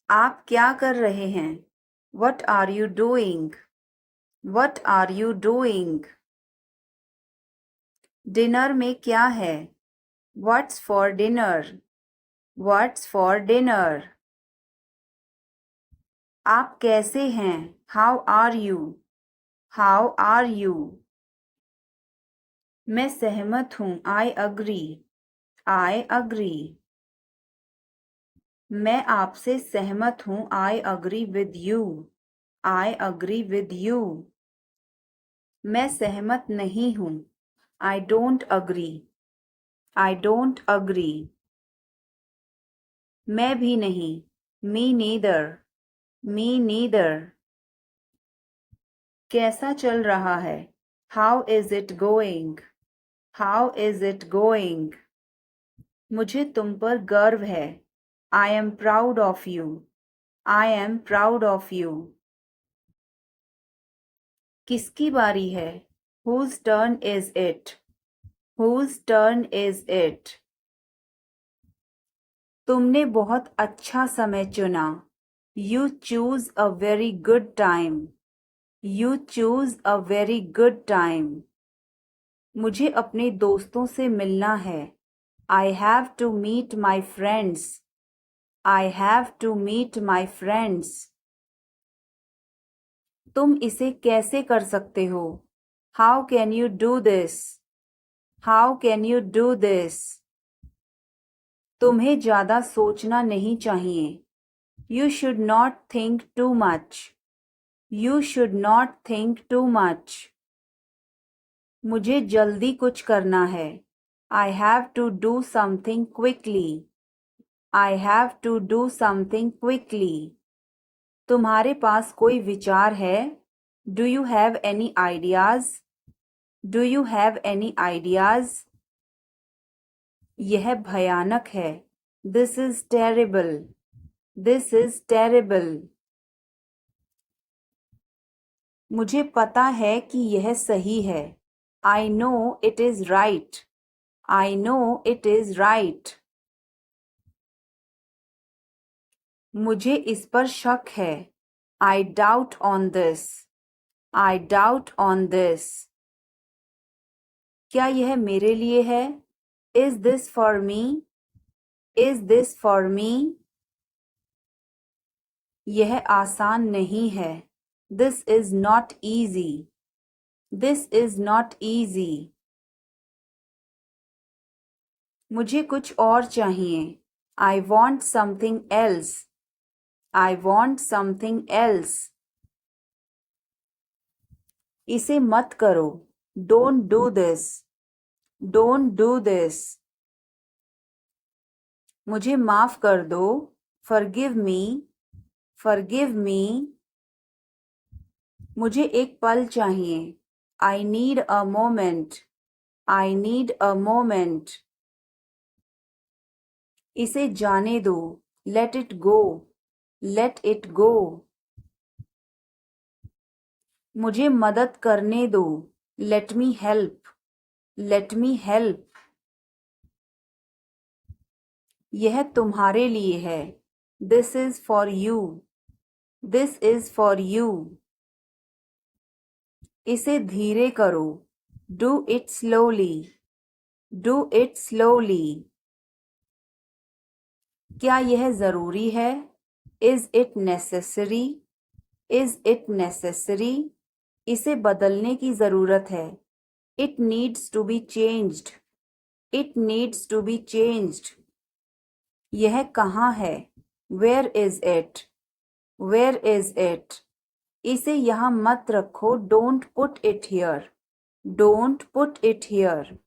आप क्या कर रहे हैं? What are you doing? What are you doing? Dinner में क्या है? What's for dinner? What's for dinner? आप कैसे हैं? How are you? How are you? मैं सहमत हूँ। I agree. I agree. मैं आपसे सहमत हूँ। I agree with you. I agree with you. मैं सहमत नहीं हूँ। I don't agree. I don't agree. मैं भी नहीं। Me neither. Me neither. कैसा चल रहा है? How is it going? How is it going? मुझे तुम पर गर्व है। I am proud of you. I am proud of you. किसकी बारी है? Whose turn is it? Whose turn is it? तुमने बहुत अच्छा समय चुना। You choose a very good time. You choose a very good time. मुझे अपने दोस्तों से मिलना है। I have to meet my friends. I have to meet my friends. तुम इसे कैसे कर सकते हो? How can you do this? How can you do this? तुम्हें ज़्यादा सोचना नहीं चाहिए। You should not think too much. You should not think too much. मुझे जल्दी कुछ करना है। I have to do something quickly. I have to do something quickly. तुम्हारे पास कोई विचार है? Do you have any ideas? Do you have any ideas? यह भयानक है। This is terrible. This is terrible. मुझे पता है कि यह सही है। I know it is right. I know it is right. मुझे इस पर शक है। I doubt on this. I doubt on this. क्या यह मेरे लिए है? Is this for me? Is this for me? यह आसान नहीं है। This is not easy. This is not easy. मुझे कुछ और चाहिए। I want something else. I want something else. इसे मत करो। Don't do this. Don't do this. मुझे माफ कर दो। Forgive me. Forgive me. मुझे एक पल चाहिए। I need a moment. I need a moment. इसे जाने दो। Let it go. Let it go. मुझे मदद करने दो। Let me help. Let me help. यह तुम्हारे लिए है। This is for you. This is for you. इसे धीरे करो। Do it slowly. Do it slowly. क्या यह जरूरी है? Is it necessary? Is it necessary? इसे बदलने की जरूरत है। It needs to be changed. It needs to be changed. यह कहाँ है? Where is it? Where is it? इसे यहाँ मत रखो। Don't put it here. Don't put it here.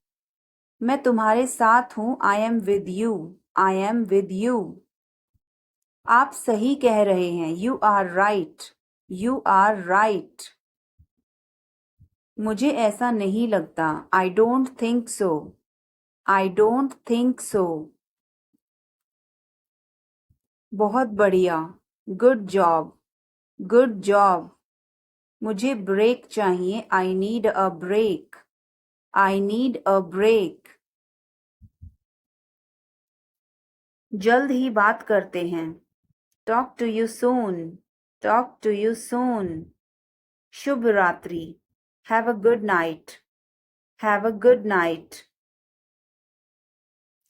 मैं तुम्हारे साथ हूँ। I am with you. I am with you. आप सही कह रहे हैं। You are right. You are right. मुझे ऐसा नहीं लगता। I don't think so. I don't think so. बहुत बढ़िया। Good job. Good job. मुझे ब्रेक चाहिए। I need a break. I need a break. जल्द ही बात करते हैं। Talk to you soon. Talk to you soon. Shubh Ratri. Have a good night. Have a good night.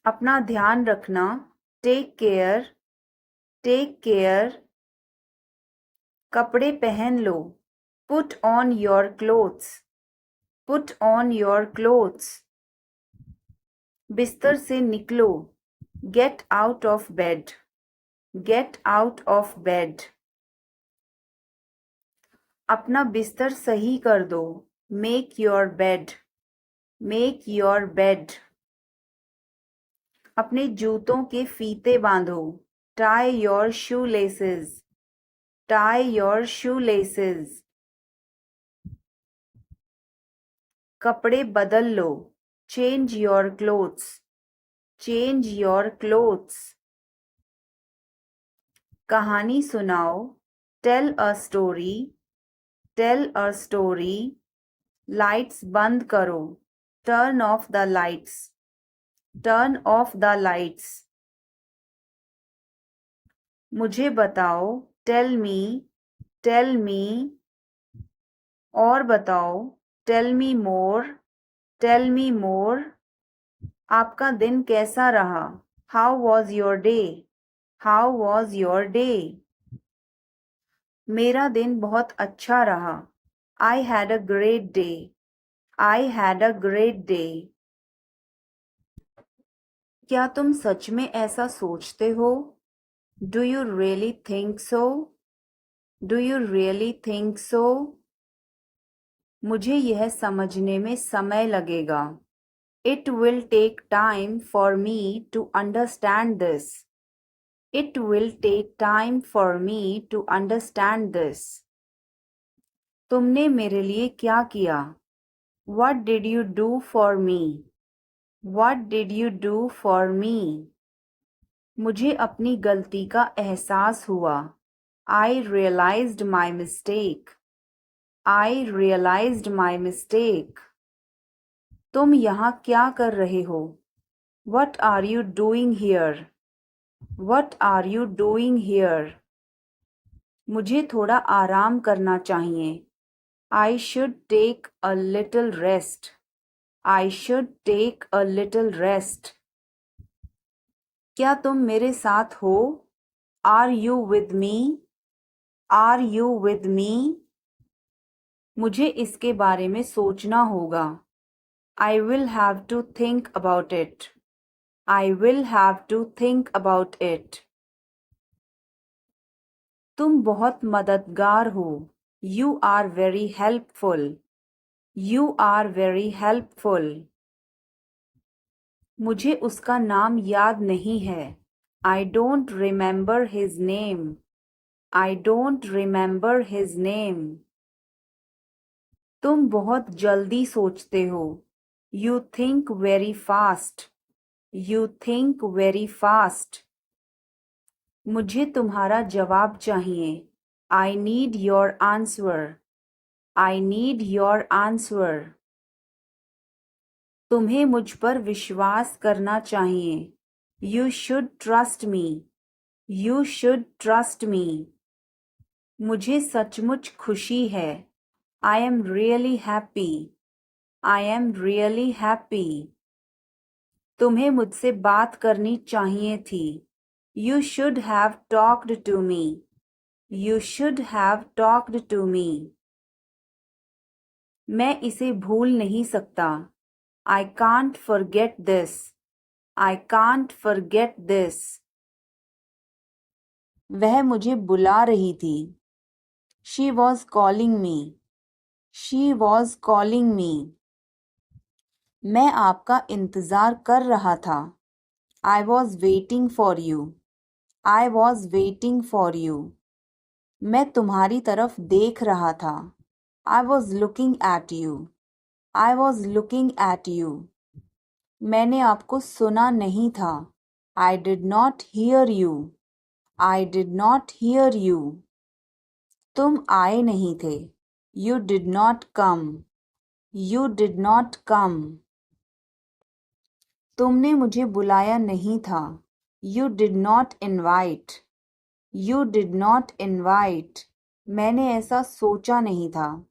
अपना ध्यान रखना. Take care. Take care. कपड़े पहन लो. Put on your clothes. Put on your clothes. बिस्तर से निकलो. Get out of bed. Get out of bed. अपना बिस्तर सही कर दो. Make your bed. Make your bed. अपने जूतों के फीते बांधो. Tie your shoelaces. Tie your shoelaces. कपड़े बदल लो. Change your clothes. Change your clothes. कहानी सुनाओ. Tell a story. Tell a story. Lights बंद करो. Turn off the lights. Turn off the lights. मुझे बताओ. Tell me. Tell me. और बताओ. Tell me more. Tell me more. आपका दिन कैसा रहा? How was your day? How was your day? मेरा दिन बहुत अच्छा रहा. I had a great day. I had a great day. क्या तुम सच में ऐसा सोचते हो? Do you really think so? Do you really think so? मुझे यह समझने में समय लगेगा. It will take time for me to understand this. It will take time for me to understand this. तुमने मेरे लिए क्या किया? What did you do for me? What did you do for me? मुझे अपनी गलती का एहसास हुआ. I realized my mistake. I realized my mistake. तुम यहाँ क्या कर रहे हो? What are you doing here? What are you doing here? मुझे थोड़ा आराम करना चाहिए. I should take a little rest. I should take a little rest. क्या तुम मेरे साथ हो? Are you with me? Are you with me? मुझे इसके बारे में सोचना होगा. I will have to think about it. I will have to think about it. तुम बहुत मददगार हो. You are very helpful. You are very helpful. मुझे उसका नाम याद नहीं है. I don't remember his name. I don't remember his name. तुम बहुत जल्दी सोचते हो. You think very fast. You think very fast. मुझे तुम्हारा जवाब चाहिए. I need your answer. I need your answer. तुम्हें मुझ पर विश्वास करना चाहिए. You should trust me. You should trust me. मुझे सचमुच खुशी है. I am really happy. I am really happy. तुम्हें मुझसे बात करनी चाहिए थी. You should have talked to me. You should have talked to me. मैं इसे भूल नहीं सकता. I can't forget this. I can't forget this. वह मुझे बुला रही थी. She was calling me. She was calling me. मैं आपका इंतज़ार कर रहा था. I was waiting for you. I was waiting for you. मैं तुम्हारी तरफ देख रहा था. I was looking at you. I was looking at you. मैंने आपको सुना नहीं था. I did not hear you. I did not hear you. तुम आए नहीं थे. You did not come. You did not come. तुमने मुझे बुलाया नहीं था. You did not invite. You did not invite. मैंने ऐसा सोचा नहीं था.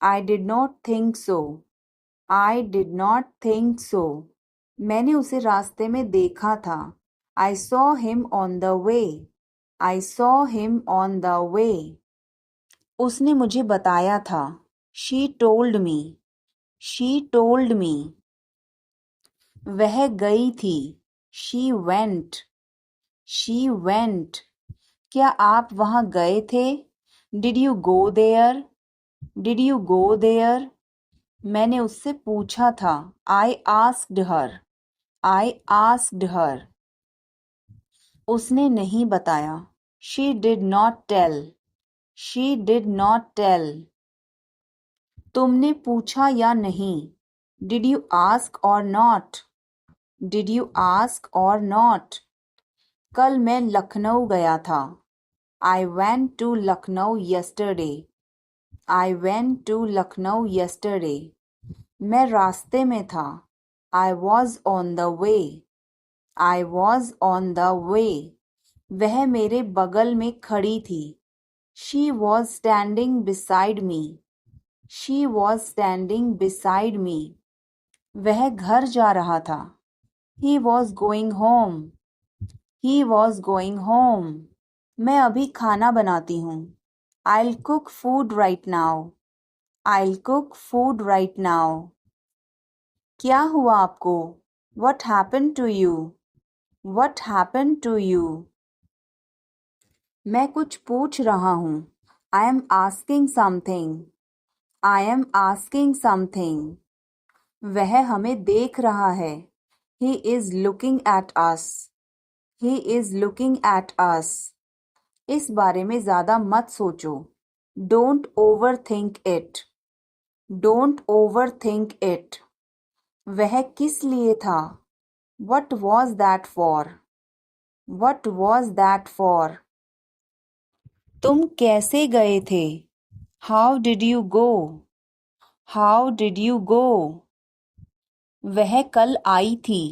I did not think so. I did not think so. मैंने उसे रास्ते में देखा था. I saw him on the way. I saw him on the way. उसने मुझे बताया था. She told me. She told me. वह गई थी. She went. She went. क्या आप वहाँ गए थे? Did you go there? Did you go there? मैंने उससे पूछा था. I asked her. I asked her. उसने नहीं बताया. She did not tell. She did not tell. तुमने पूछा या नहीं? Did you ask or not? Did you ask or not? कल मैं लखनऊ गया था. I went to Lucknow yesterday. I went to Lucknow yesterday. मैं रास्ते में था. I was on the way. I was on the way. वह मेरे बगल में खड़ी थी. She was standing beside me. She was standing beside me. वह घर जा रहा था. He was going home. He was going home. मैं अभी खाना बनाती हूँ. I'll cook food right now. I'll cook food right now. क्या हुआ आपको? What happened to you? What happened to you? मैं कुछ पूछ रहा हूँ. I am asking something. I am asking something. वह हमें देख रहा है. He is looking at us. He is looking at us. इस बारे में ज़्यादा मत सोचो. Don't overthink it. Don't overthink it. वह किस लिए था? What was that for? What was that for? तुम कैसे गए थे? How did you go? How did you go? वह कल आई थी.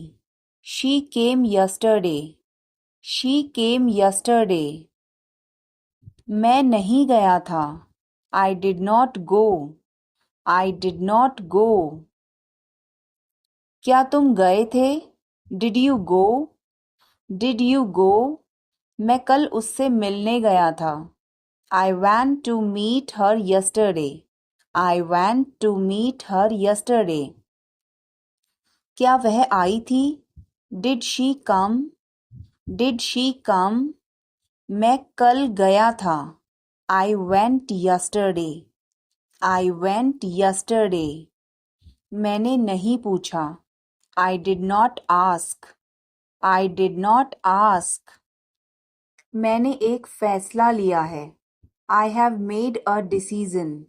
She came yesterday. She came yesterday. मैं नहीं गया था. I did not go. I did not go. क्या तुम गए थे? Did you go? Did you go? मैं कल उससे मिलने गया था. I went to meet her yesterday. I went to meet her yesterday. क्या वह आई थी? Did she come? Did she come? मैं कल गया था. I went yesterday. I went yesterday. मैंने नहीं पूछा. I did not ask. I did not ask. मैंने एक फैसला लिया है. I have made a decision.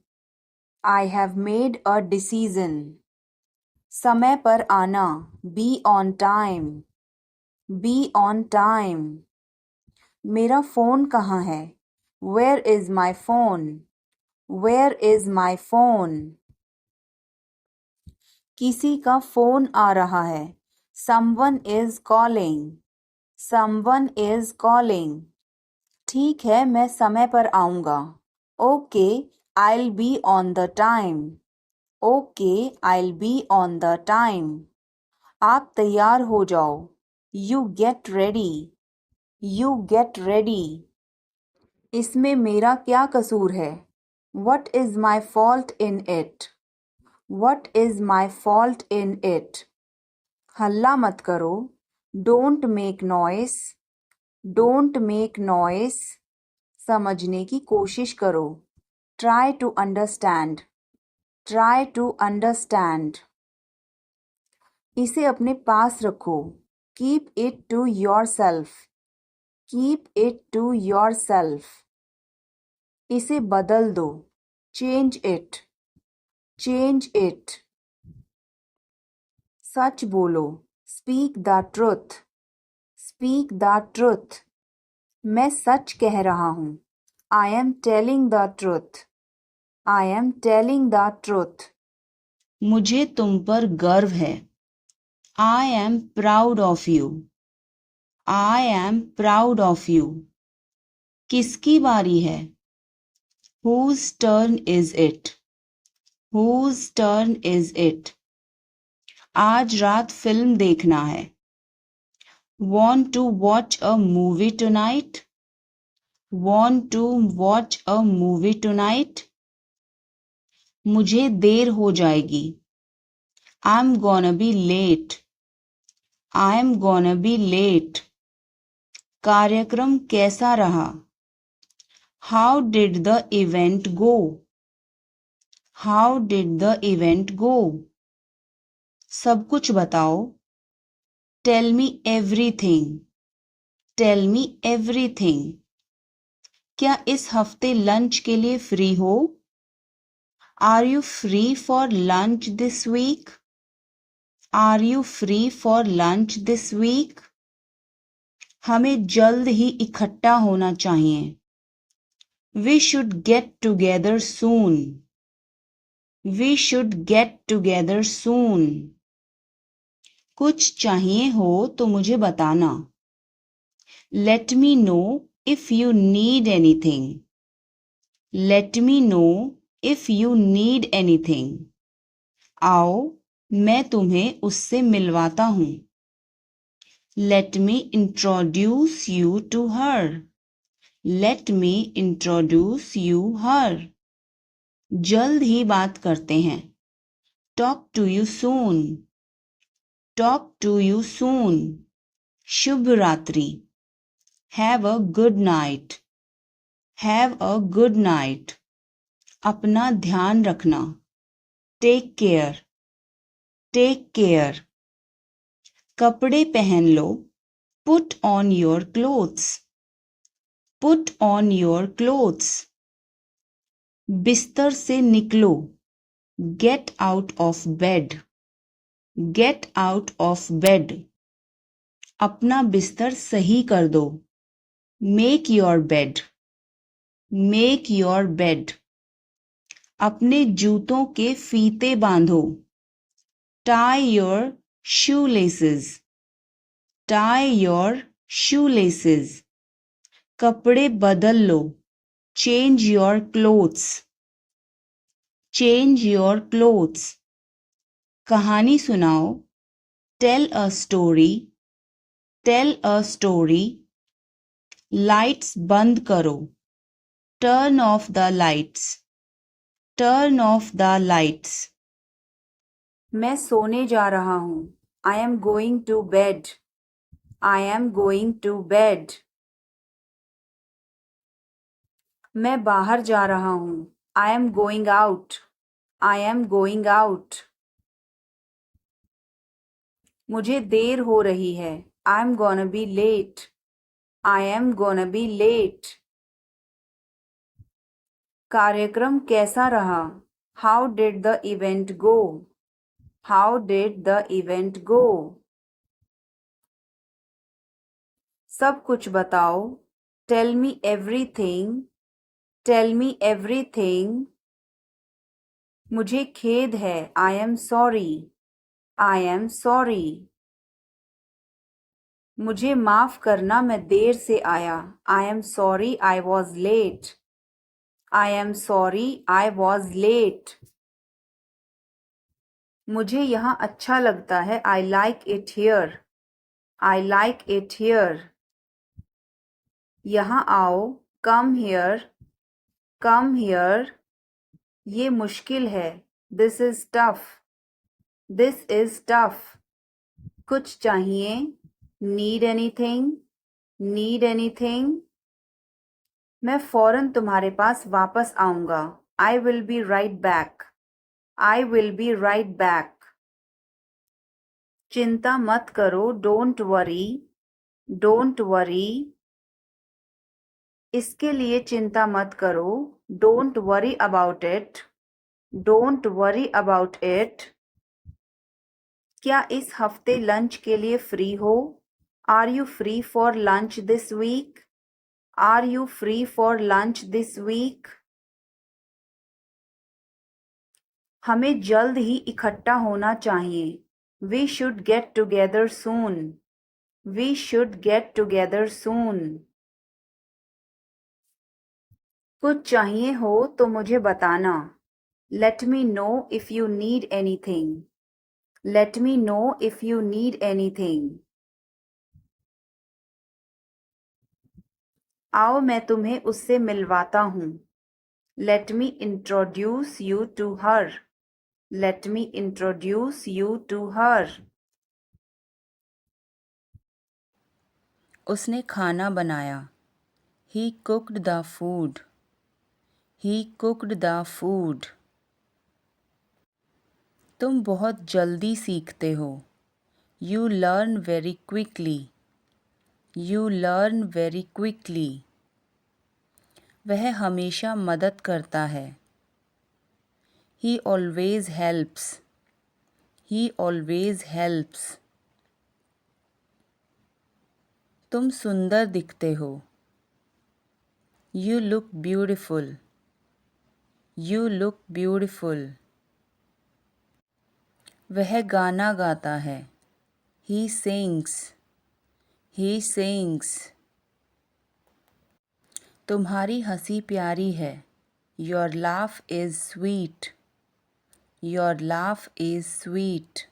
I have made a decision. समय पर आना. Be on time. Be on time. मेरा फ़ोन कहाँ है? Where is my phone? Where is my phone? किसी का फ़ोन आ रहा है. Someone is calling. Someone is calling. ठीक है, मैं समय पर आऊँगा. Okay, I'll be on the time. Okay, I'll be on the time. आप तैयार हो जाओ. You get ready. You get ready. इसमें मेरा क्या कसूर है? What is my fault in it? What is my fault in it? हल्ला मत करो. Don't make noise. Don't make noise. समझने की कोशिश करो. Try to understand. Try to understand. इसे अपने पास रखो. Keep it to yourself. Keep it to yourself. इसे बदल दो. Change it. Change it. सच बोलो. Speak the truth. Speak the truth. मैं सच कह रहा हूँ. I am telling the truth. I am telling the truth. मुझे तुम पर गर्व है. I am proud of you. I am proud of you. किसकी बारी है? Whose turn is it? Whose turn is it? आज रात फिल्म देखना है. Want to watch a movie tonight? Want to watch a movie tonight? मुझे देर हो जाएगी. I'm gonna be late. I'm gonna be late. कार्यक्रम कैसा रहा? How did the event go? How did the event go? सब कुछ बताओ. Tell me everything. Tell me everything. क्या इस हफ्ते लंच के लिए फ्री हो? Are you free for lunch this week? Are you free for lunch this week? हमें जल्द ही इकट्ठा होना चाहिए. We should get together soon. We should get together soon. कुछ चाहिए हो तो मुझे बताना. Let me know if you need anything. Let me know if you need anything. आओ मैं तुम्हें उससे मिलवाता हूँ. Let me introduce you to her. Let me introduce you her. जल्द ही बात करते हैं. Talk to you soon. Talk to you soon. शुभ रात्रि. Have a good night. Have a good night. अपना ध्यान रखना. Take care. Take care. कपड़े पहन लो. Put on your clothes. Put on your clothes. बिस्तर से निकलो. Get out of bed. Get out of bed. अपना बिस्तर सही कर दो. Make your bed. Make your bed. अपने जूतों के फीते बांधो. Tie your shoelaces. Tie your shoelaces. कपड़े बदल लो. Change your clothes. Change your clothes. कहानी सुनाओ. Tell a story. Tell a story. Lights बंद करो. Turn off the lights. Turn off the lights. मैं सोने जा रहा हूँ. I am going to bed. I am going to bed. मैं बाहर जा रहा हूँ. I am going out. I am going out. मुझे देर हो रही है. I'm gonna be late. I am gonna be late. कार्यक्रम कैसा रहा? How did the event go? How did the event go? सब कुछ बताओ. Tell me everything. Tell me everything. मुझे खेद है. I am sorry. I am sorry. मुझे माफ करना मैं देर से आया. I am sorry I was late. I am sorry I was late. मुझे यहाँ अच्छा लगता है. I like it here. I like it here. यहाँ आओ. Come here. Come here. ये मुश्किल है. This is tough. This is tough. कुछ चाहिए. Need anything? Need anything? मैं फौरन तुम्हारे पास वापस आऊंगा. I will be right back. I will be right back. चिंता मत करो. Don't worry. Don't worry. इसके लिए चिंता मत करो. Don't worry about it. Don't worry about it. क्या इस हफ्ते लंच के लिए फ्री हो? Are you free for lunch this week? Are you free for lunch this week? हमें जल्द ही इकट्ठा होना चाहिए. We should get together soon. We should get together soon. कुछ चाहिए हो तो मुझे बताना. Let me know if you need anything. Let me know if you need anything. आओ मैं तुम्हें उससे मिलवाता हूँ. Let me introduce you to her. Let me introduce you to her. उसने खाना बनाया. He cooked the food. He cooked the food. तुम बहुत जल्दी सीखते हो. You learn very quickly. You learn very quickly. वह हमेशा मदद करता है. He always helps. He always helps. तुम सुंदर दिखते हो. You look beautiful. You look beautiful. वह गाना गाता है. He sings. He sings. तुम्हारी हंसी प्यारी है. Your laugh is sweet. Your laugh is sweet.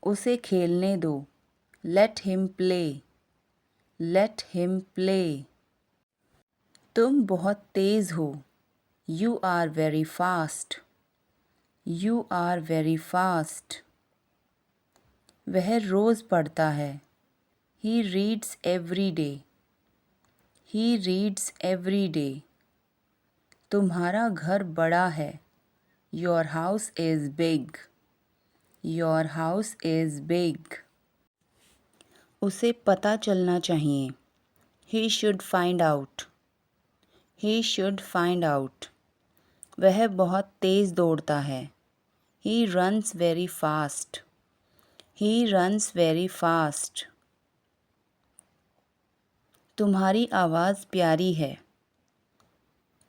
उसे खेलने दो. Let him play. Let him play. तुम बहुत तेज हो. You are very fast. You are very fast. वह रोज़ पढ़ता है. He reads every day. He reads every day. तुम्हारा घर बड़ा है. Your house is big. Your house is big. उसे पता चलना चाहिए. He should find out. He should find out. वह बहुत तेज़ दौड़ता है. He runs very fast. He runs very fast. तुम्हारी आवाज़ प्यारी है.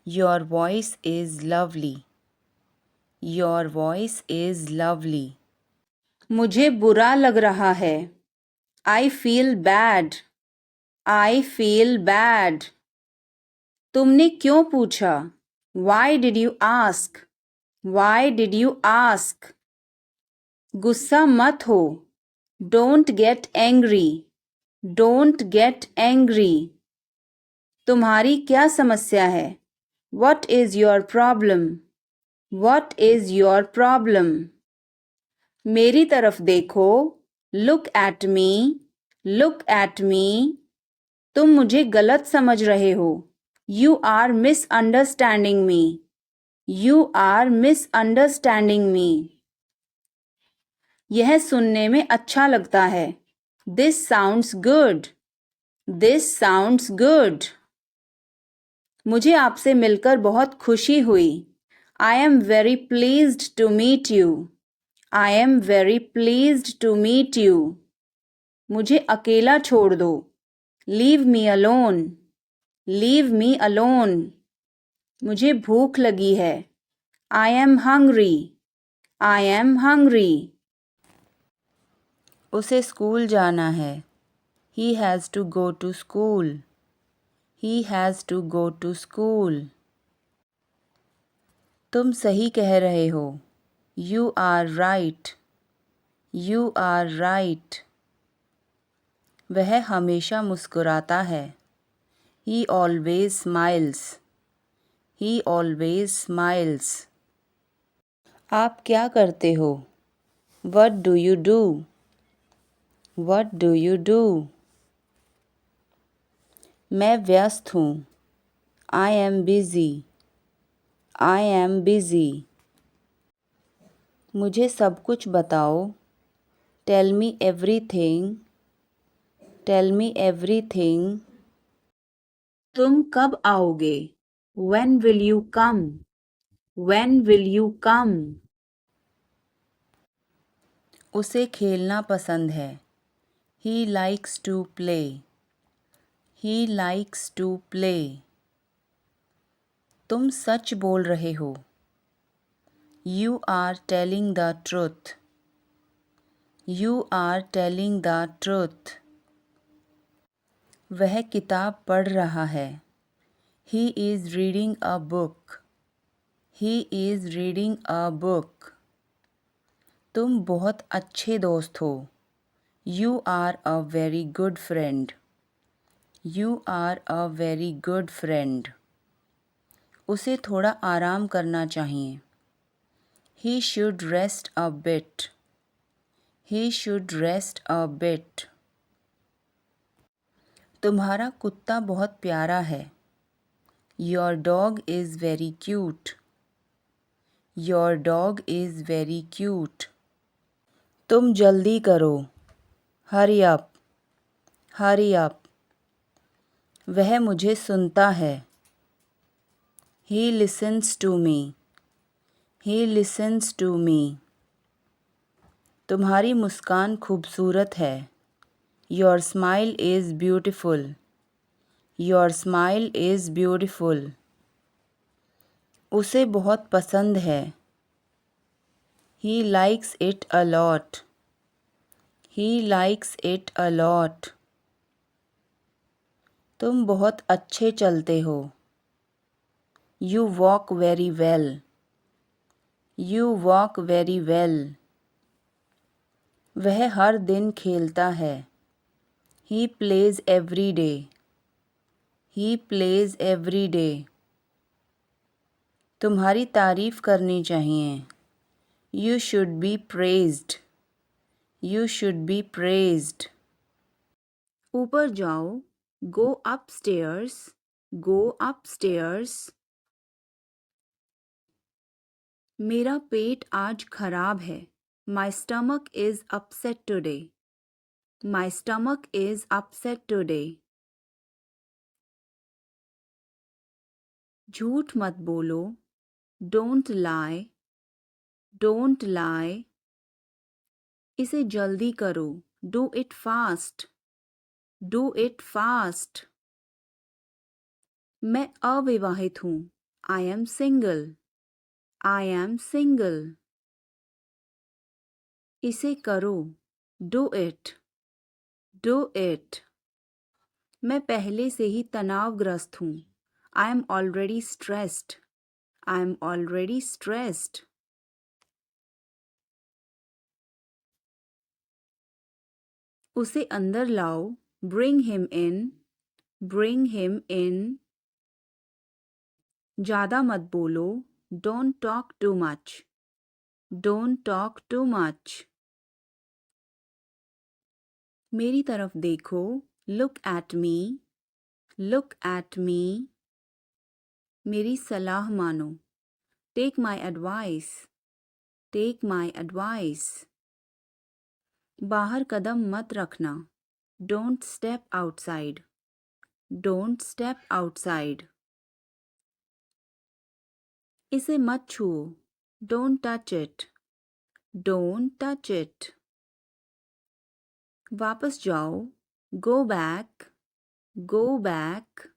Your voice is lovely. Your voice is lovely. मुझे बुरा लग रहा है. I feel bad. I feel bad. तुमने क्यों पूछा? Why did you ask? Why did you ask? गुस्सा मत हो. Don't get angry. Don't get angry. तुम्हारी क्या समस्या है? What is your problem? What is your problem? मेरी तरफ देखो. Look at me. Look at me. तुम मुझे गलत समझ रहे हो. You are misunderstanding me. You are misunderstanding me. यह सुनने में अच्छा लगता है. This sounds good. This sounds good. मुझे आपसे मिलकर बहुत खुशी हुई. I am very pleased to meet you. I am very pleased to meet you. मुझे अकेला छोड़ दो. Leave me alone. Leave me alone. मुझे भूख लगी है. I am hungry. I am hungry. उसे स्कूल जाना है. He has to go to school. He has to go to school. तुम सही कह रहे हो. You are right. You are right. वह हमेशा मुस्कुराता है. He always smiles. He always smiles. आप क्या करते हो? What do you do? What do you do? मैं व्यस्त हूँ. I am busy. I am busy. मुझे सब कुछ बताओ. Tell me everything. Tell me everything. तुम कब आओगे? When will you come? When will you come? उसे खेलना पसंद है. He likes to play. He likes to play. तुम सच बोल रहे हो. You are telling the truth. You are telling the truth. वह किताब पढ़ रहा है. He is reading a book. He is reading a book. तुम बहुत अच्छे दोस्त हो. You are a very good friend. You are a very good friend. उसे थोड़ा आराम करना चाहिए. He should rest a bit. He should rest a bit. तुम्हारा कुत्ता बहुत प्यारा है. Your dog is very cute. Your dog is very cute. तुम जल्दी करो. Hurry up. Hurry up. वह मुझे सुनता है. He listens to me. He listens to me. तुम्हारी मुस्कान खूबसूरत है. Your smile is beautiful. Your smile is beautiful. उसे बहुत पसंद है. He likes it a lot. He likes it a lot. तुम बहुत अच्छे चलते हो. You walk very well. You walk very well. वह हर दिन खेलता है. He plays every day. He plays every day. तुम्हारी तारीफ करनी चाहिए. You should be praised. You should be praised. ऊपर जाओ. Go upstairs. Go upstairs. मेरा पेट आज खराब है. My stomach is upset today. My stomach is upset today. झूठ मत बोलो. Don't lie. Don't lie. इसे जल्दी करो. Do it fast. Do it fast. मैं अविवाहित हूँ. I am single. I am single. इसे करो. Do it. Do it. मैं पहले से ही तनावग्रस्त हूँ. I am already stressed. I am already stressed. उसे अंदर लाओ. Bring him in. Bring him in. ज़्यादा मत बोलो. Don't talk too much. Don't talk too much. मेरी तरफ देखो. Look at me. Look at me. मेरी सलाह मानो. Take my advice. Take my advice. बाहर कदम मत रखना. Don't step outside. Don't step outside. इसे मत छुओ. Don't touch it. Don't touch it. वापस जाओ. Go back. Go back.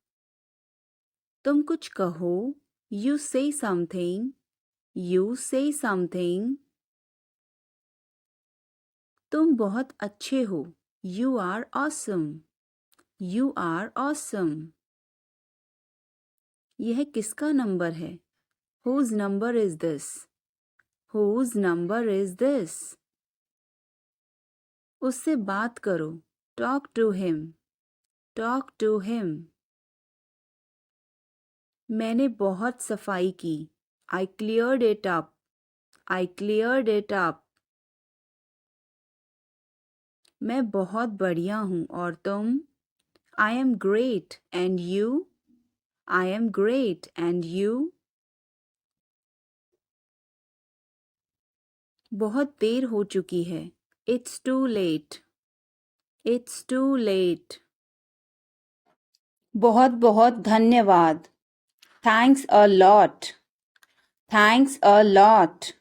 तुम कुछ कहो. You say something. You say something. तुम बहुत अच्छे हो. You are awesome. You are awesome. यह किसका नंबर है? Whose number is this? Whose number is this? उससे बात करो. Talk to him. Talk to him. मैंने बहुत सफाई की. I cleared it up. I cleared it up. मैं बहुत बढ़िया हूँ और तुम? I am great and you? I am great and you? बहुत देर हो चुकी है. It's too late. It's too late. बहुत बहुत धन्यवाद. Thanks a lot. Thanks a lot.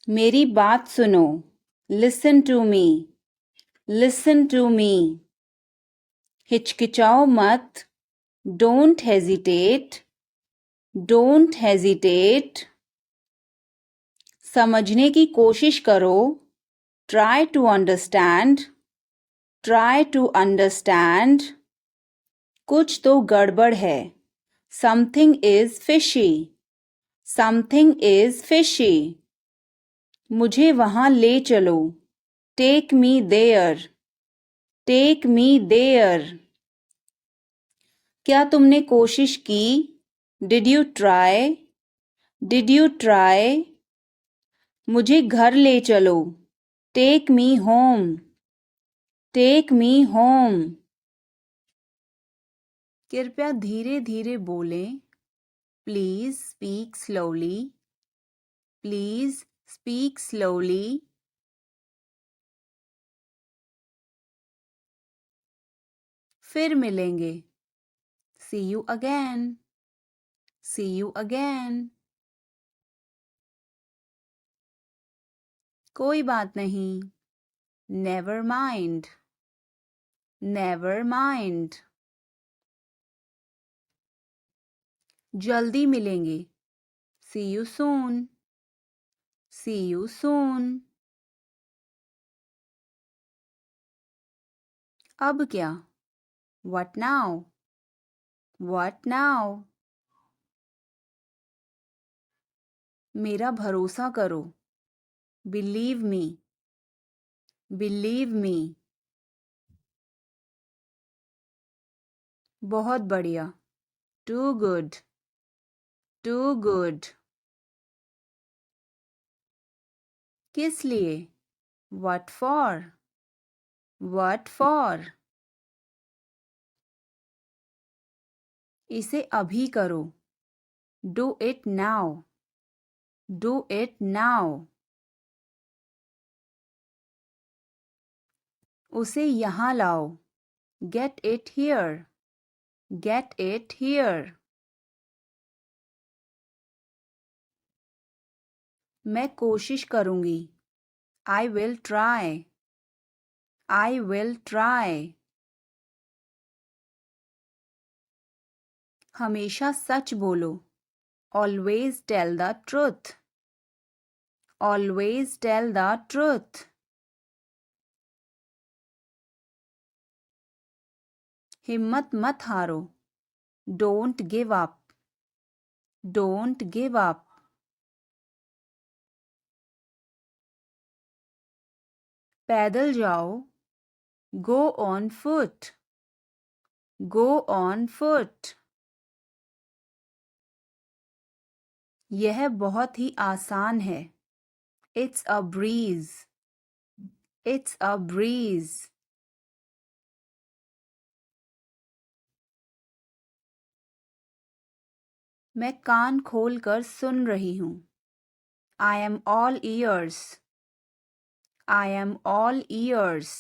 मेरी बात सुनो. Listen to me. Listen to me. हिचकिचाओ मत. Don't hesitate. Don't hesitate. समझने की कोशिश करो. Try to understand. Try to understand. कुछ तो गड़बड़ है. Something is fishy. Something is fishy. मुझे वहाँ ले चलो. Take me there. Take me there. क्या तुमने कोशिश की? Did you try? Did you try? मुझे घर ले चलो. Take me home. Take me home. कृपया धीरे धीरे बोलें. Please speak slowly. Please speak slowly. फिर मिलेंगे. See you again. See you again. कोई बात नहीं. Never mind. Never mind. जल्दी मिलेंगे. See you soon. See you soon. अब क्या? What now? What now? मेरा भरोसा करो. Believe me. Believe me. बहुत बढ़िया. Too good. Too good. किस लिए? What for? What for? इसे अभी करो. Do it now. Do it now. उसे यहाँ लाओ. Get it here. Get it here. मैं कोशिश करूँगी. I will try. I will try. हमेशा सच बोलो. Always tell the truth. Always tell the truth. हिम्मत मत हारो. Don't give up. Don't give up. पैदल जाओ. Go on foot. Go on foot. यह बहुत ही आसान है. It's a breeze. It's a breeze. मैं कान खोल कर सुन रही हूँ. I am all ears. I am all ears.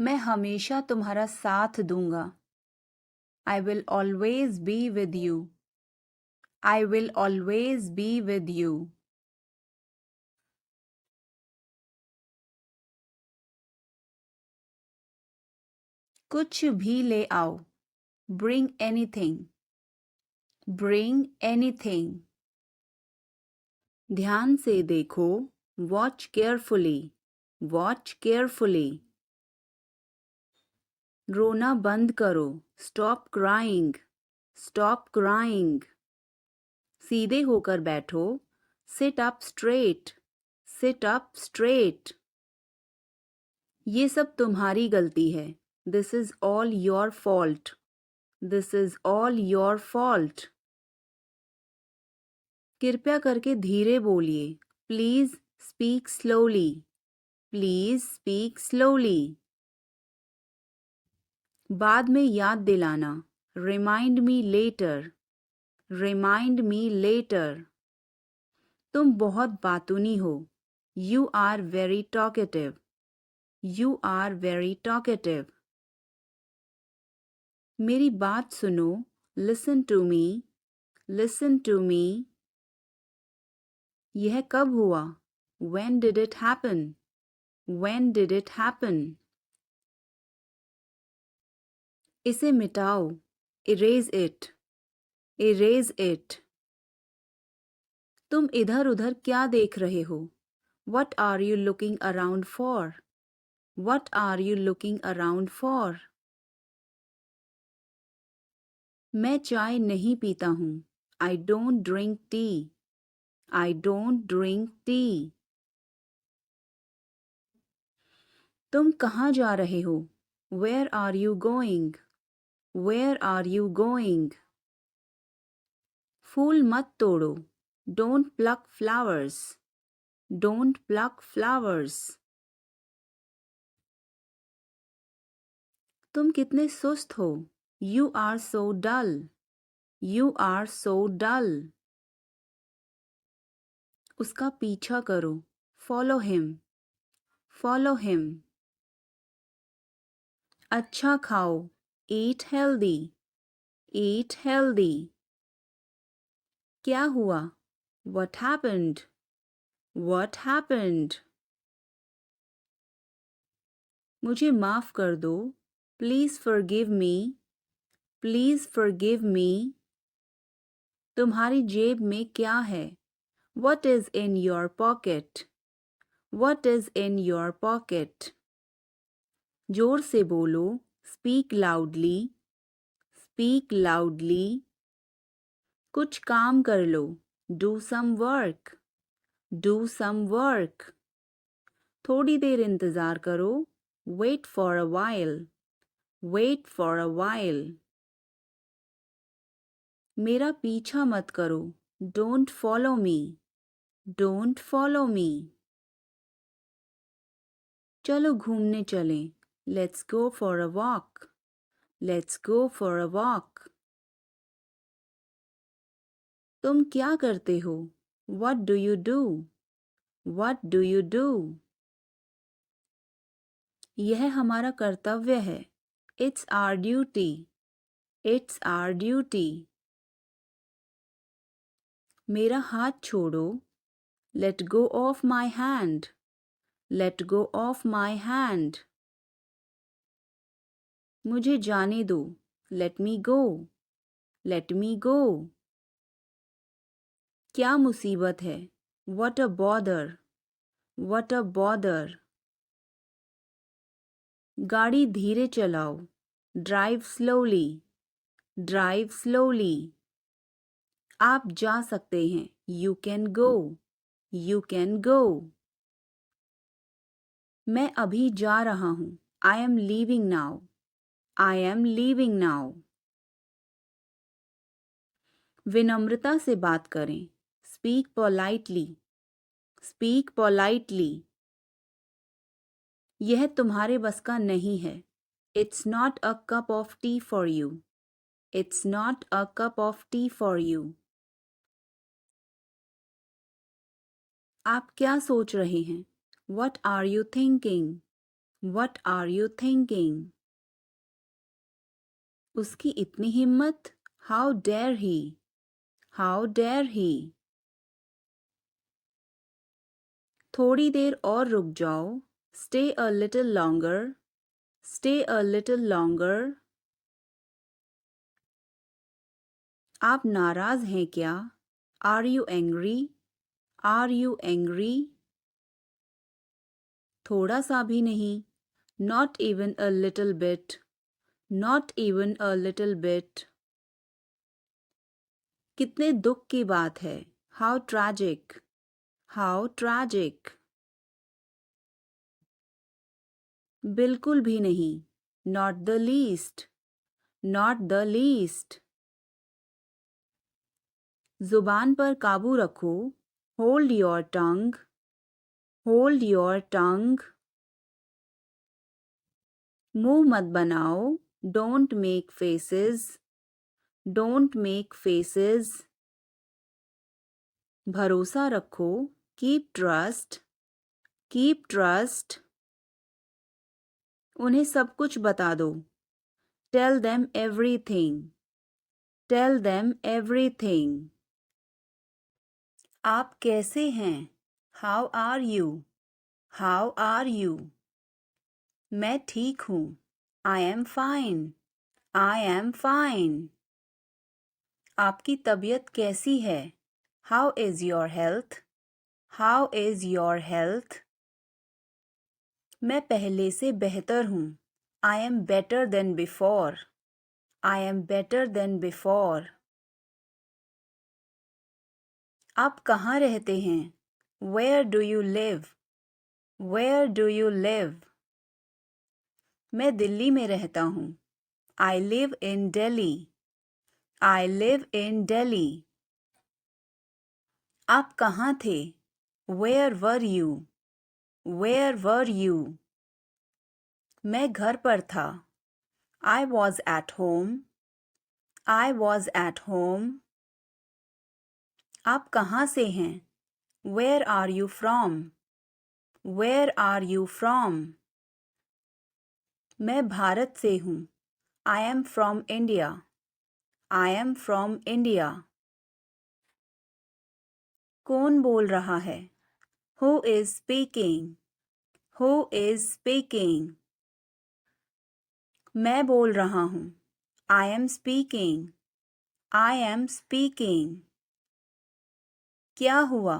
मैं हमेशा तुम्हारा साथ दूंगा. I will always be with you. I will always be with you. कुछ भी ले आओ. Bring anything. Bring anything. ध्यान से देखो. Watch carefully. Watch carefully. रोना बंद करो. Stop crying. Stop crying. सीधे होकर बैठो. Sit up straight. Sit up straight. ये सब तुम्हारी गलती है. This is all your fault. This is all your fault. कृपया करके धीरे बोलिए. Please speak slowly. Please speak slowly. बाद में याद दिलाना. Remind me later. Remind me later. तुम बहुत बातूनी हो. You are very talkative. You are very talkative. मेरी बात सुनो. Listen to me. Listen to me. यह कब हुआ? When did it happen? When did it happen? इसे मिटाओ. Erase it. Erase it. तुम इधर उधर क्या देख रहे हो? What are you looking around for? What are you looking around for? मैं चाय नहीं पीता हूँ. I don't drink tea. I don't drink tea. तुम कहाँ जा रहे हो? Where are you going? Where are you going? फूल मत तोड़ो. Don't pluck flowers. Don't pluck flowers. तुम कितने सुस्त हो. You are so dull. You are so dull. उसका पीछा करो. Follow him. Follow him. अच्छा खाओ. Eat healthy. Eat healthy. क्या हुआ? What happened? What happened? मुझे माफ कर दो. Please forgive me. Please forgive me. तुम्हारी जेब में क्या है? What is in your pocket? What is in your pocket? जोर से बोलो. Speak loudly. Speak loudly. कुछ काम कर लो. Do some work. Do some work. थोड़ी देर इंतज़ार करो. Wait for a while. Wait for a while. मेरा पीछा मत करो. Don't follow me. Don't follow me. चलो घूमने चलें. Let's go for a walk. Let's go for a walk. तुम क्या करते हो? What do you do? What do you do? यह हमारा कर्तव्य है. It's our duty. It's our duty. मेरा हाथ छोड़ो. Let go of my hand. Let go of my hand. मुझे जाने दो. Let me go. Let me go. क्या मुसीबत है? What a bother. What a bother. गाड़ी धीरे चलाओ. Drive slowly. Drive slowly. आप जा सकते हैं. You can go. You can go. मैं अभी जा रहा हूँ. I am leaving now. I am leaving now. विनम्रता से बात करें. Speak politely. Speak politely. यह तुम्हारे बस का नहीं है. It's not a cup of tea for you. It's not a cup of tea for you. आप क्या सोच रहे हैं? What are you thinking? What are you thinking? उसकी इतनी हिम्मत? How dare he? How dare he? थोड़ी देर और रुक जाओ. Stay a little longer. Stay a little longer. आप नाराज हैं क्या? Are you angry? Are you angry? थोड़ा सा भी नहीं. Not even a little bit. Not even a little bit. कितने दुख की बात है. How tragic. How tragic. बिल्कुल भी नहीं. Not the least. Not the least. जुबान पर काबू रखो. Hold your tongue. Hold your tongue. मुंह मत बनाओ. Don't make faces. Don't make faces. भरोसा रखो. Keep trust. Keep trust. उन्हें सब कुछ बता दो. Tell them everything. Tell them everything. आप कैसे हैं? How are you? How are you? मैं ठीक हूँ. I am fine. I am fine. आपकी तबीयत कैसी है? How is your health? How is your health? मैं पहले से बेहतर हूँ. I am better than before. I am better than before. आप कहाँ रहते हैं? Where do you live? Where do you live? मैं दिल्ली में रहता हूँ. I live in Delhi. I live in Delhi. आप कहाँ थे? Where were you? Where were you? मैं घर पर था. I was at home. I was at home. आप कहाँ से हैं? Where are you from? Where are you from? मैं भारत से हूँ. I am from India. I am from India. कौन बोल रहा है? Who is speaking? Who is speaking? मैं बोल रहा हूँ. I am speaking. I am speaking. क्या हुआ?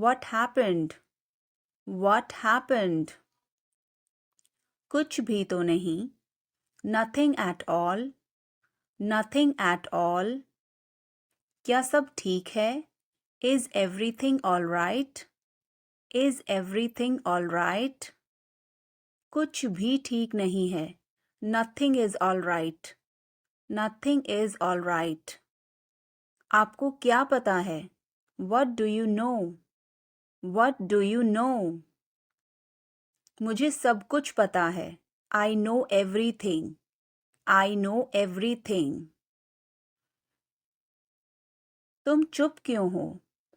What happened? What happened? कुछ भी तो नहीं. Nothing at all. Nothing at all. क्या सब ठीक है? Is everything all right? Is everything all right? कुछ भी ठीक नहीं है. Nothing is all right. Nothing is all right. आपको क्या पता है? What do you know? What do you know? मुझे सब कुछ पता है. I know everything. I know everything. तुम चुप क्यों हो?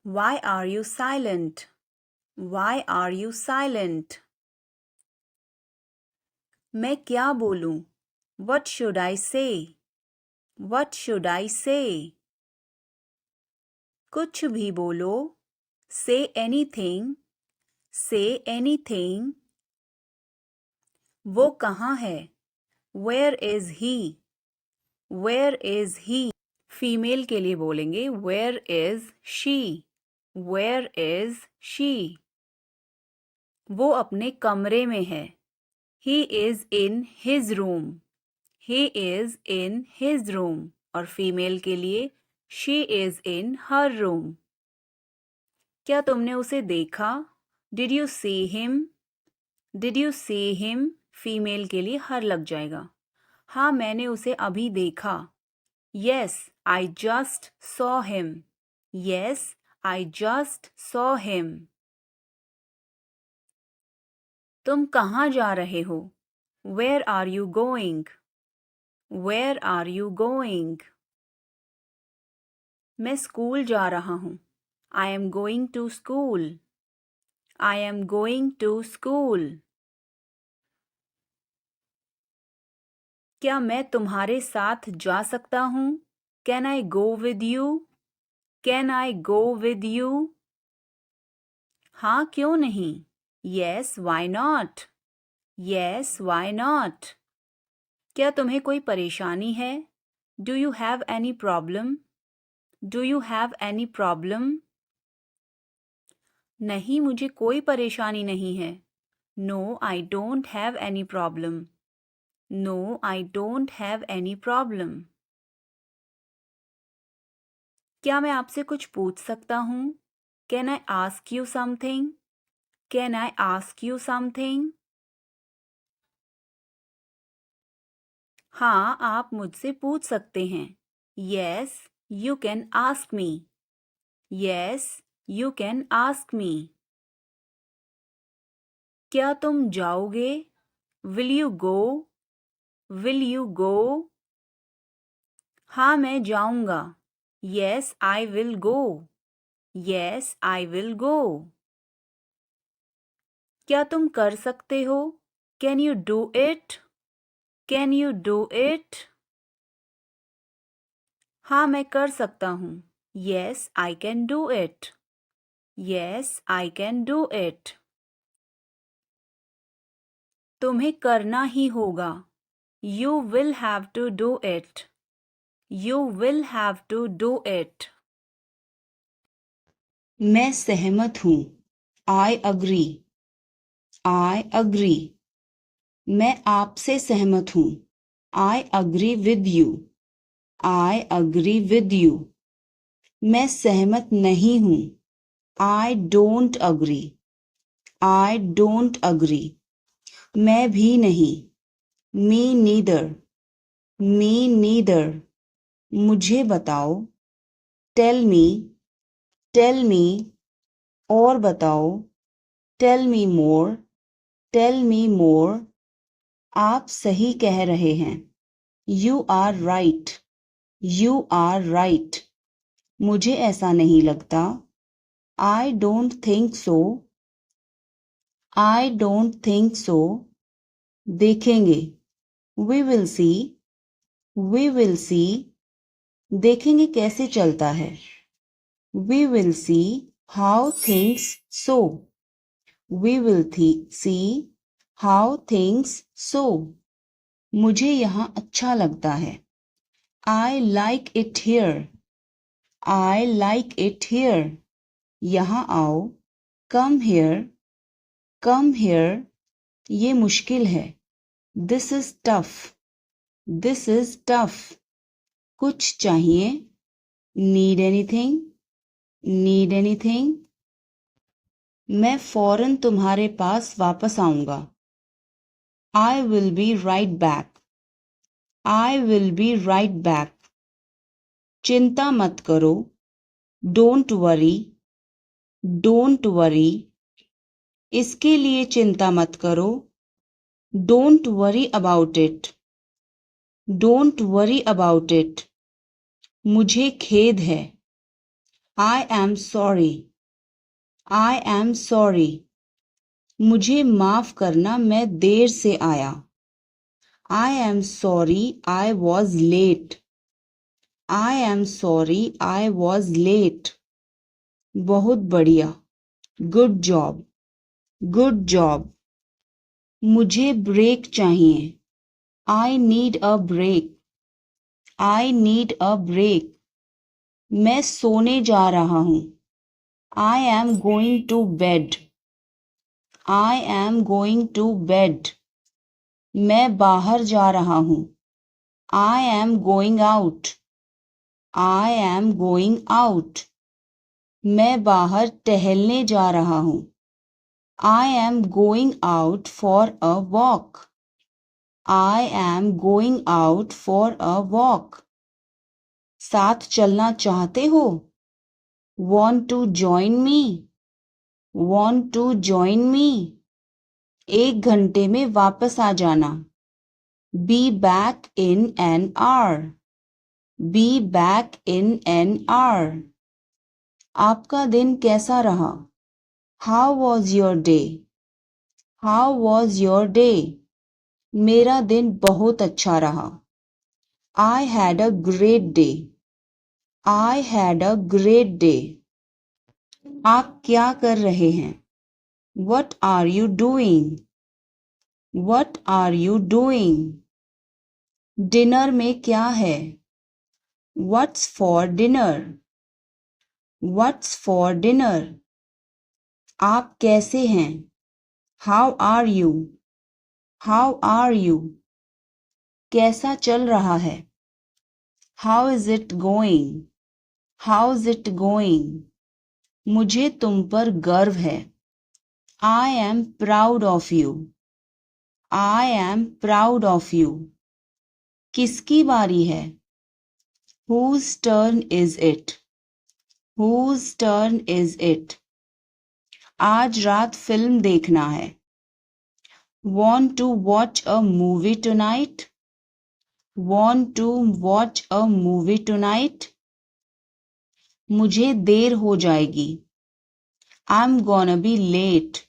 Why are you silent? Why are you silent? मैं क्या बोलूं? What should I say? What should I say? कुछ भी बोलो. Say anything. Say anything. वो कहाँ है? Where is he? Where is he? Female के लिए बोलेंगे Where is she? Where is she? वो अपने कमरे में है. He is in his room. He is in his room. और फीमेल के लिए She is in her room. क्या तुमने उसे देखा? Did you see him? Did you see him? Female के लिए हर लग जाएगा. हाँ मैंने उसे अभी देखा. Yes, I just saw him. Yes, I just saw him. तुम कहाँ जा रहे हो? Where are you going? Where are you going? मैं स्कूल जा रहा हूँ. I am going to school. I am going to school. क्या मैं तुम्हारे साथ जा सकता हूँ? Can I go with you? Can I go with you? हाँ क्यों नहीं? Yes, why not? Yes, why not? क्या तुम्हें कोई परेशानी है? Do you have any problem? Do you have any problem? नहीं मुझे कोई परेशानी नहीं है. No, I don't have any problem. No, I don't have any problem. क्या मैं आपसे कुछ पूछ सकता हूँ? Can I ask you something? Can I ask you something? हाँ आप मुझसे पूछ सकते हैं. Yes, you can ask me. Yes, you can ask me. क्या तुम जाओगे? Will you go? Will you go? हाँ मैं जाऊंगा. Yes, I will go. Yes, I will go. क्या तुम कर सकते हो? Can you do it? Can you do it? हाँ मैं कर सकता हूँ. Yes, I can do it. Yes, I can do it. तुम्हें करना ही होगा. You will have to do it. You will have to do it. मैं सहमत हूँ. I agree. I agree. मैं आपसे सहमत हूँ. I agree with you. I agree with you. मैं सहमत नहीं हूँ. I don't agree. I don't agree. मैं भी नहीं. Me neither. Me neither. मुझे बताओ. Tell me. Tell me. और बताओ. Tell me more. Tell me more. आप सही कह रहे हैं. You are right. You are right. मुझे ऐसा नहीं लगता. I don't think so. I don't think so. देखेंगे. We will see. We will see. देखेंगे कैसे चलता है. We will see how things so. We will see how things so. मुझे यहाँ अच्छा लगता है. I like it here. I like it here. यहाँ आओ. Come here. Come here. ये मुश्किल है. This is tough. This is tough. कुछ चाहिए. Need anything? Need anything? मैं फौरन तुम्हारे पास वापस आऊंगा. I will be right back. I will be right back. चिंता मत करो. Don't worry. Don't worry. इसके लिए चिंता मत करो. Don't worry about it. Don't worry about it. मुझे खेद है. I am sorry. I am sorry. मुझे माफ करना मैं देर से आया. I am sorry I was late. I am sorry I was late. बहुत बढ़िया. Good job. Good job. मुझे ब्रेक चाहिए. I need a break. I need a break. मैं सोने जा रहा हूँ. I am going to bed. I am going to bed. मैं बाहर जा रहा हूँ. I am going out. I am going out. मैं बाहर टहलने जा रहा हूँ. I am going out for a walk. I am going out for a walk. साथ चलना चाहते हो? Want to join me? Want to join me? 1 घंटे में वापस आ जाना. Be back in an hour. Be back in an hour. आपका दिन कैसा रहा? How was your day? How was your day? मेरा दिन बहुत अच्छा रहा. I had a great day. I had a great day. आप क्या कर रहे हैं? What are you doing? What are you doing? Dinner में क्या है? What's for dinner? What's for dinner? आप कैसे हैं? How are you? How are you? कैसा चल रहा है? How is it going? How's it going? मुझे तुम पर गर्व है. I am proud of you. I am proud of you. किसकी बारी है? Whose turn is it? Whose turn is it? आज रात फिल्म देखना है. Want to watch a movie tonight? Want to watch a movie tonight? मुझे देर हो जाएगी. I'm gonna be late.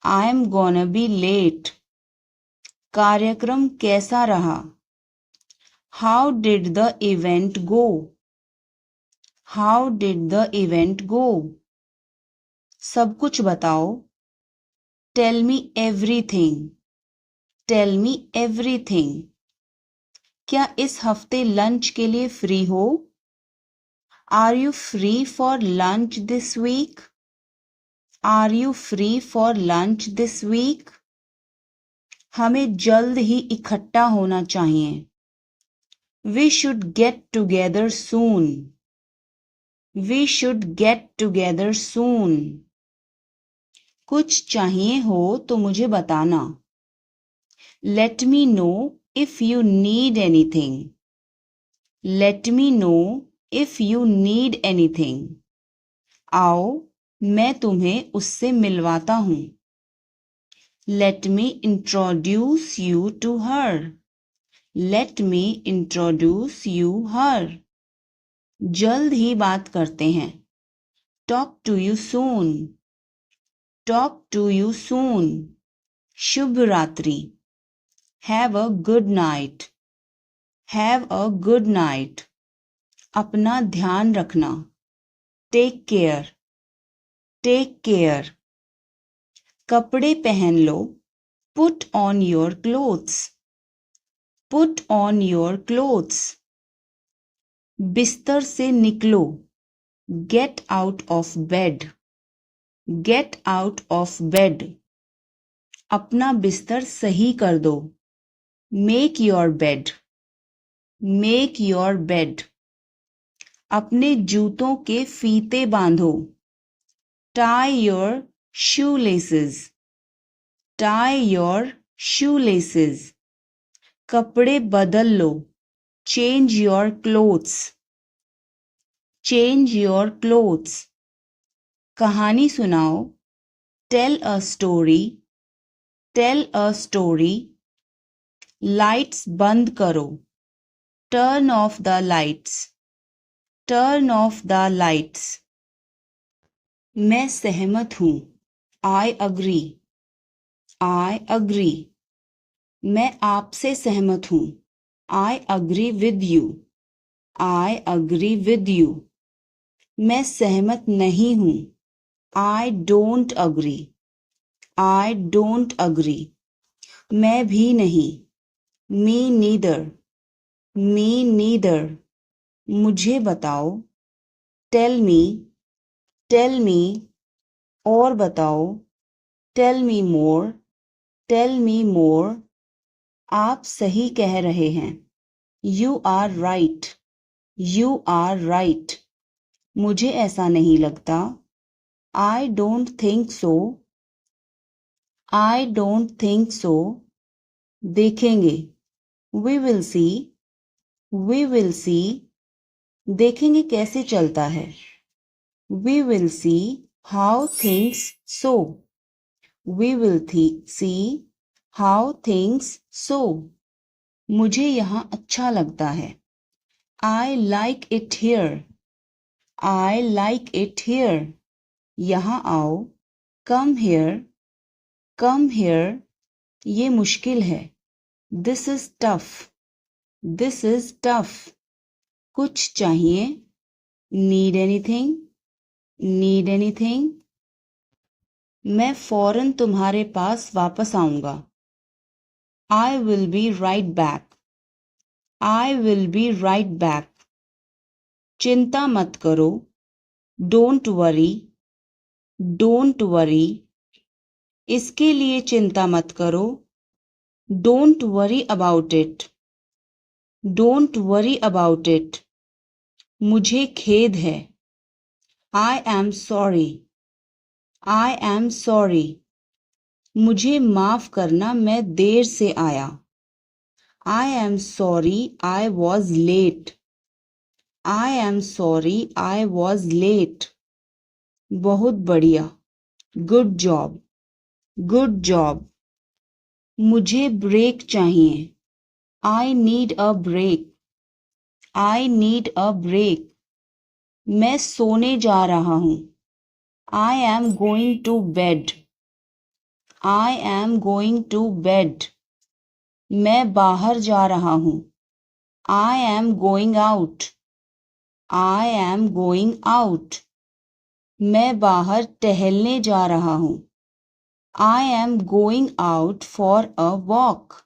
I'm gonna be late. कार्यक्रम कैसा रहा? How did the event go? How did the event go? सब कुछ बताओ. Tell me everything. Tell me everything. क्या इस हफ्ते लंच के लिए फ्री हो? Are you free for lunch this week? Are you free for lunch this week? हमें जल्द ही इकट्ठा होना चाहिए। We should get together soon. We should get together soon. कुछ चाहिए हो तो मुझे बताना। Let me know if you need anything. Let me know if you need anything. आओ मैं तुम्हें उससे मिलवाता हूँ। Let me introduce you to her. Let me introduce you her. जल्द ही बात करते हैं। Talk to you soon. Talk to you soon. शुभ रात्रि। Have a good night. Have a good night. अपना ध्यान रखना। Take care. Take care. कपड़े पहन लो। Put on your clothes. Put on your clothes. बिस्तर से निकलो। Get out of bed. Get out of bed. अपना बिस्तर सही कर दो। Make your bed. Make your bed. अपने जूतों के फीते बांधो। Tie your shoelaces. Tie your shoelaces. कपड़े बदल लो। Change your clothes. Change your clothes. कहानी सुनाओ। Tell a story. Tell a story. Lights बंद करो। Turn off the lights. Turn off the lights. मैं सहमत हूँ। I agree. I agree. मैं आपसे सहमत हूँ। I agree with you. I agree with you. मैं सहमत नहीं हूँ। I don't agree. I don't agree. मैं भी नहीं। Me neither. Me neither. मुझे बताओ। Tell me. Tell me. और बताओ। Tell me more. Tell me more. आप सही कह रहे हैं। You are right. You are right. मुझे ऐसा नहीं लगता। I don't think so. I don't think so. देखेंगे। We will see. We will see. देखेंगे कैसे चलता है। We will see how things so. We will see how things so. मुझे यहाँ अच्छा लगता है। I like it here. I like it here. यहाँ आओ। Come here. Come here. ये मुश्किल है। This is tough. This is tough. कुछ चाहिए। Need anything? Need anything? मैं फौरन तुम्हारे पास वापस आऊंगा। I will be right back. I will be right back. चिंता मत करो। Don't worry. Don't worry. इसके लिए चिंता मत करो। Don't worry about it. Don't worry about it. मुझे खेद है। I am sorry. I am sorry. मुझे माफ करना मैं देर से आया। I am sorry I was late. I am sorry I was late. बहुत बढ़िया। Good job. Good job. मुझे ब्रेक चाहिए। I need a break. I need a break. मैं सोने जा रहा हूँ। I am going to bed. I am going to bed. मैं बाहर जा रहा हूँ। I am going out. I am going out. मैं बाहर टहलने जा रहा हूँ। I am going out for a walk.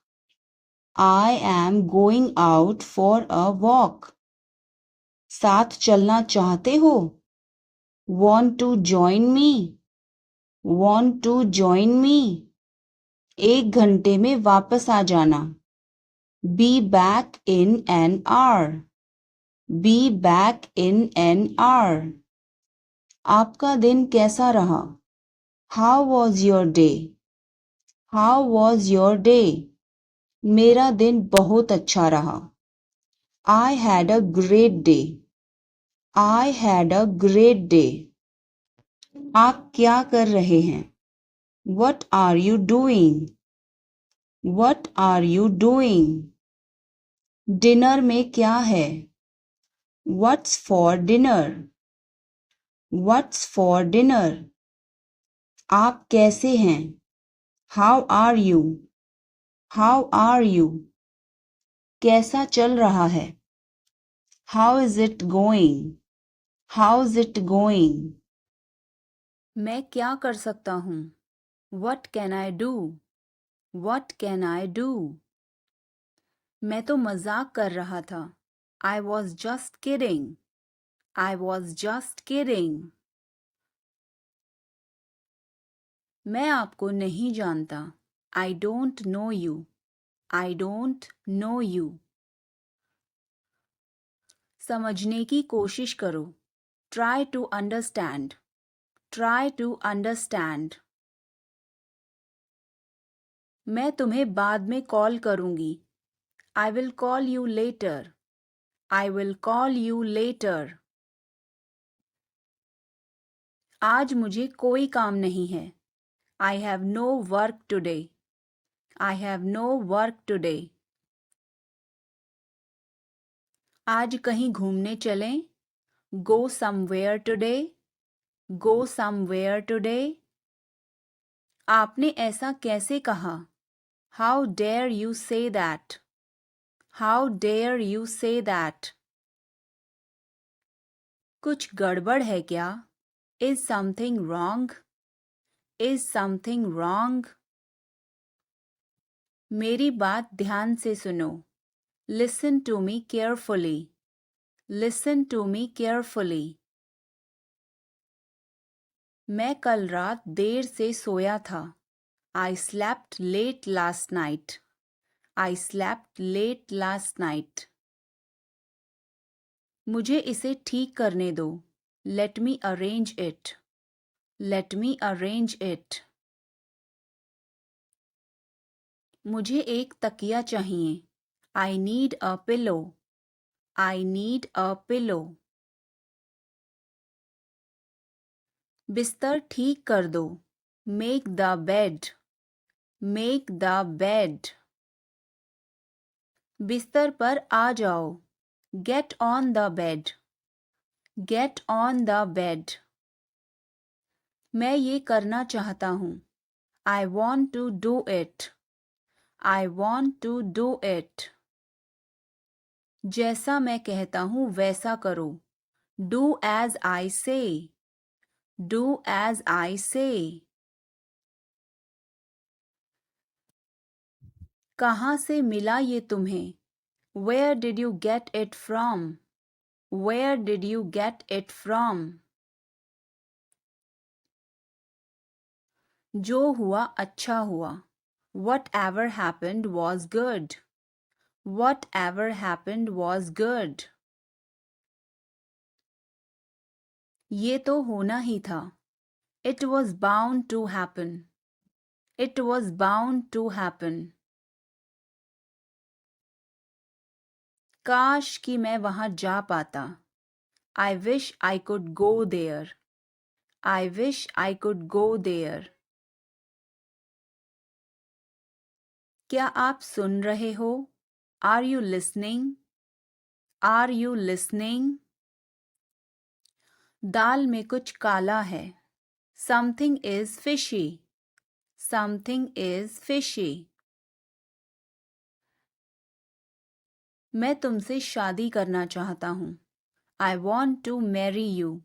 I am going out for a walk. साथ चलना चाहते हो? Want to join me? Want to join me? 1 घंटे में वापस आ जाना। Be back in an hour. Be back in an hour. आपका दिन कैसा रहा? How was your day? How was your day? मेरा दिन बहुत अच्छा रहा। I had a great day. I had a great day. आप क्या कर रहे हैं? What are you doing? What are you doing? Dinner में क्या है? What's for dinner? What's for dinner? आप कैसे हैं? How are you? How are you? कैसा चल रहा है? How is it going? How's it going? मैं क्या कर सकता हूँ? What can I do? What can I do? मैं तो मजाक कर रहा था। I was just kidding. I was just kidding. मैं आपको नहीं जानता। I don't know you. I don't know you. समझने की कोशिश करो। Try to understand. Try to understand. मैं तुम्हें बाद में कॉल करूंगी। I will call you later. I will call you later. आज मुझे कोई काम नहीं है। I have no work today. I have no work today. आज कहीं घूमने चलें? Go somewhere today. Go somewhere today. आपने ऐसा कैसे कहा? How dare you say that? How dare you say that? कुछ गड़बड़ है क्या? Is something wrong? Is something wrong? मेरी बात ध्यान से सुनो। Listen to me carefully. Listen to me carefully. मैं कल रात देर से सोया था। I slept late last night. I slept late last night. मुझे इसे ठीक करने दो। Let me arrange it. Let me arrange it. मुझे एक तकिया चाहिए। I need a pillow. I need a pillow. बिस्तर ठीक कर दो। Make the bed. Make the bed. बिस्तर पर आ जाओ। Get on the bed. Get on the bed. मैं ये करना चाहता हूँ। I want to do it. I want to do it. जैसा मैं कहता हूँ वैसा करो। Do as I say. Do as I say. कहाँ से मिला ये तुम्हें? Where did you get it from? Where did you get it from? जो हुआ अच्छा हुआ। Whatever happened was good. Whatever happened was good. ये तो होना ही था। It was bound to happen. It was bound to happen. काश कि मैं वहां जा पाता। I wish I could go there. I wish I could go there. क्या आप सुन रहे हो? Are you listening? Are you listening? दाल में कुछ काला है। Something is fishy. Something is fishy. मैं तुमसे शादी करना चाहता हूँ। I want to marry you.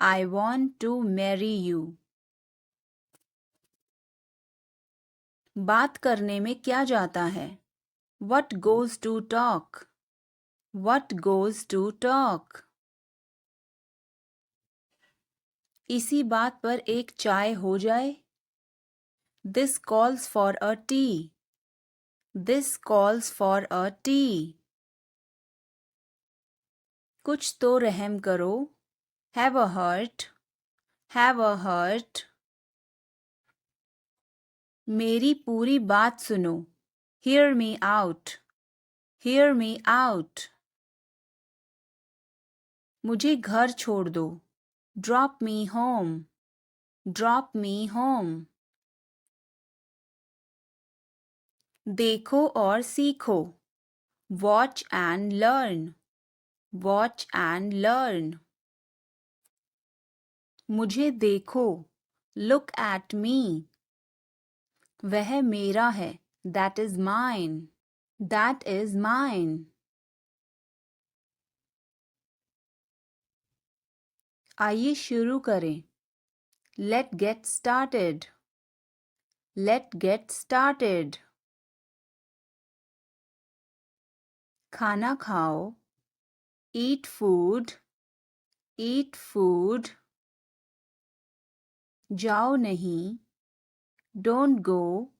I want to marry you. बात करने में क्या जाता है? What goes to talk? What goes to talk? इसी बात पर एक चाय हो जाए? This calls for a tea. This calls for a tea. कुछ तो रहम करो. Have a heart. Have a heart. मेरी पूरी बात सुनो. Hear me out. Hear me out. मुझे घर छोड़ दो. Drop me home. Drop me home. देखो और सीखो. Watch and learn. Watch and learn. मुझे देखो. Look at me. वह मेरा है. That is mine. That is mine. आइए शुरू करें. Let's get started. Let's get started. खाना खाओ. Eat food. Eat food. जाओ नहीं. Don't go.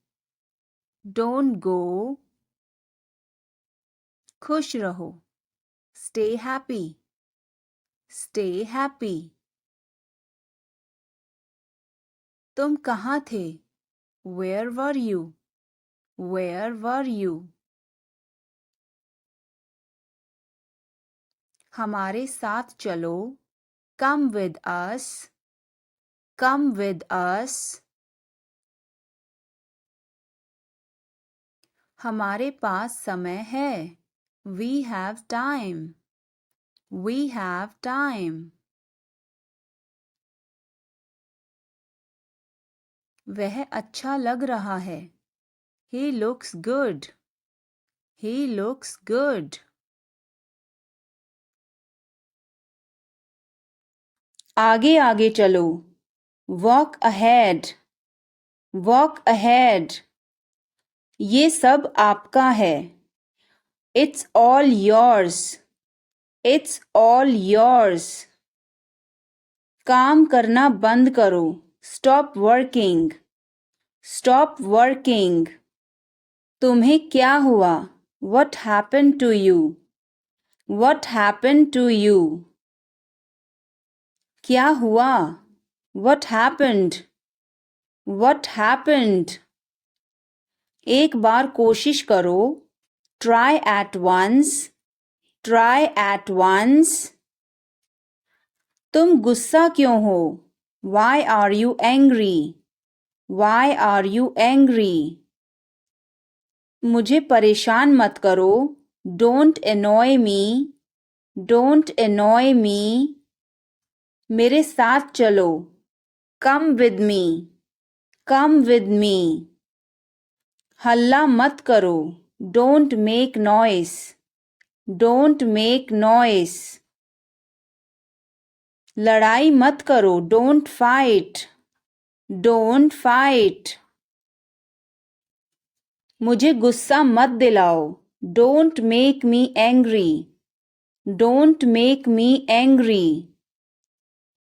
Don't go. खुश रहो. Stay happy. Stay happy. तुम कहाँ थे? Where were you? Where were you? हमारे साथ चलो. Come with us. Come with us. हमारे पास समय है. We have time. We have time. वह अच्छा लग रहा है. He looks good. He looks good. आगे आगे चलो. Walk ahead. Walk ahead. ये सब आपका है. It's all yours. It's all yours. काम करना बंद करो. Stop working. Stop working. तुम्हें क्या हुआ? What happened to you? What happened to you? क्या हुआ? What happened? What happened? एक बार कोशिश करो. Try at once. Try at once. तुम गुस्सा क्यों हो? Why are you angry? Why are you angry? मुझे परेशान मत करो. Don't annoy me. Don't annoy me. मेरे साथ चलो. Come with me. Come with me. हल्ला मत करो. Don't make noise. Don't make noise. लड़ाई मत करो. Don't fight. Don't fight. मुझे गुस्सा मत दिलाओ. Don't make me angry. Don't make me angry.